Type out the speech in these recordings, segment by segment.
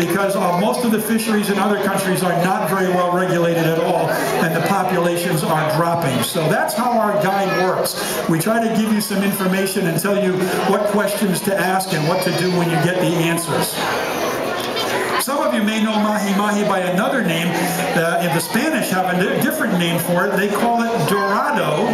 because most of the fisheries in other countries are not very well regulated at all, and the populations are dropping. So that's how our guide works. We try to give you some information and tell you what questions to ask and what to do when you get the answers. Some of you may know mahi-mahi by another name. The Spanish have a different name for it. They call it dorado.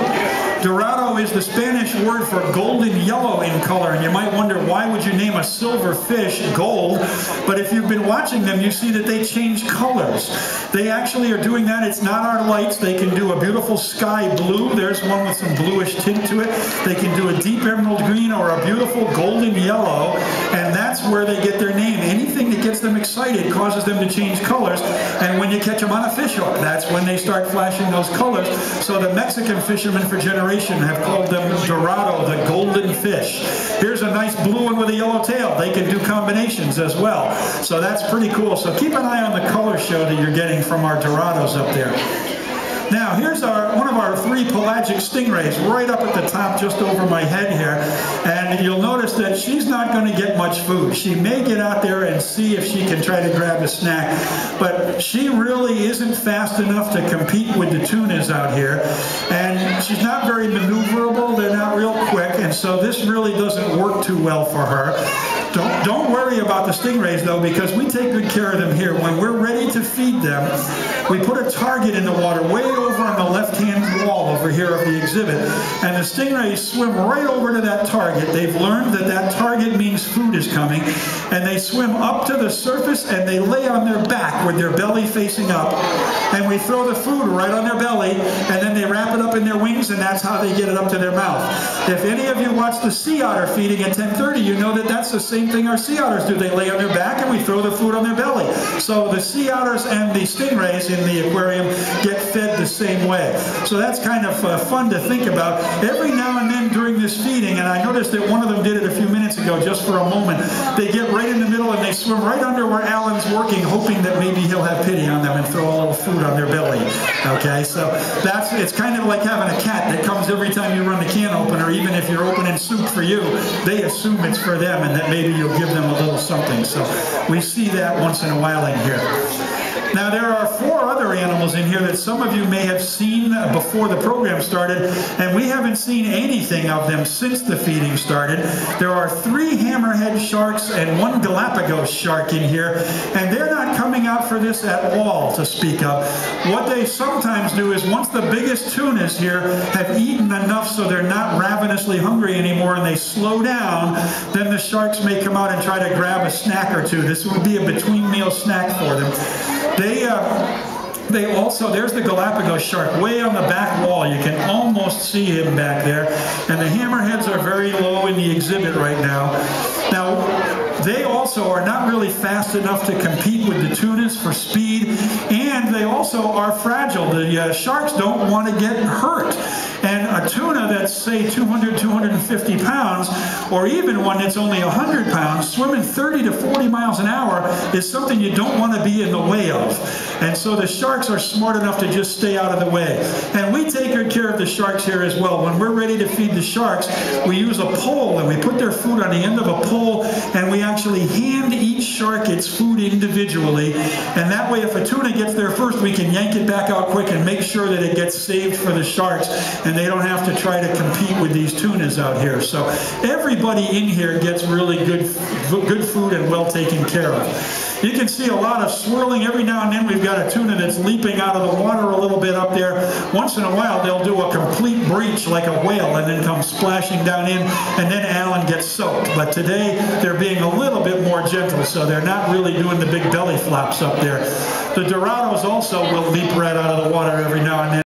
Dorado is the Spanish word for golden yellow in color, and you might wonder, why would you name a silver fish gold? But if you've been watching them, you see that they change colors. They actually are doing that. It's not our lights. They can do a beautiful sky blue. There's one with some bluish tint to it. They can do a deep emerald green or a beautiful golden yellow, and that's where they get their name. Anything that gets them excited causes them to change colors, and when you catch them on a fish hook, that's when they start flashing those colors. So the Mexican fishermen for generations have called them dorado, the golden fish. Here's a nice blue one with a yellow tail. They can do combinations as well. So that's pretty cool. So keep an eye on the color show that you're getting from our dorados up there. Now, here's one of our 3 pelagic stingrays right up at the top just over my head here. And you'll notice that she's not going to get much food. She may get out there and see if she can try to grab a snack, but she really isn't fast enough to compete with the tunas out here. And she's not very maneuverable. They're not real quick, and so this really doesn't work too well for her. Don't worry about the stingrays, though, because we take good care of them here. When we're ready to feed them, we put a target in the water way over on the left-hand wall over here of the exhibit, and the stingrays swim right over to that target. They've learned that that target means food is coming, and they swim up to the surface and they lay on their back with their belly facing up, and we throw the food right on their belly, and then they wrap it up in their wings, and that's how they get it up to their mouth. If any of you watch the sea otter feeding at 10:30, you know that that's the same thing our sea otters do. They lay on their back and we throw the food on their belly. So the sea otters and the stingrays in the aquarium get fed the same way. So that's kind of fun to think about. Every now and then during this feeding, and I noticed that one of them did it a few minutes ago just for a moment, they get right in the middle and they swim right under where Alan's working, hoping that maybe he'll have pity on them and throw a little food on their belly. Okay, so it's kind of like having a cat that comes every time you run the can opener. Even if you're opening soup for you, they assume it's for them and that maybe you'll give them a little something. So we see that once in a while in here. Now, there are 4 other animals in here that some of you may have seen before the program started, and we haven't seen anything of them since the feeding started. There are 3 hammerhead sharks and 1 Galapagos shark in here, and they're not coming out for this at all to speak of. What they sometimes do is, once the biggest tunas here have eaten enough so they're not ravenously hungry anymore and they slow down, then the sharks may come out and try to grab a snack or 2. This would be a between meal snack for them. They also, there's the Galapagos shark way on the back wall. You can almost see him back there. And the hammerheads are very low in the exhibit right now. Now, they also are not really fast enough to compete with the tunas for speed, and they also are fragile. The sharks don't want to get hurt. And a tuna that's, say, 200, 250 pounds, or even one that's only 100 pounds, swimming 30 to 40 miles an hour is something you don't want to be in the way of. And so the sharks are smart enough to just stay out of the way. And we take good care of the sharks here as well. When we're ready to feed the sharks, we use a pole, and we put their food on the end of a pole, and we actually hand each shark its food individually. And that way, if a tuna gets there first, we can yank it back out quick and make sure that it gets saved for the sharks, and they don't have to try to compete with these tunas out here. So everybody in here gets really good food and well taken care of. You can see a lot of swirling. Every now and then we've got a tuna that's leaping out of the water a little bit up there. Once in a while they'll do a complete breach like a whale and then come splashing down in, and then Alan gets soaked. But today they're being a little bit more gentle, so they're not really doing the big belly flops up there. The dorados also will leap right out of the water every now and then.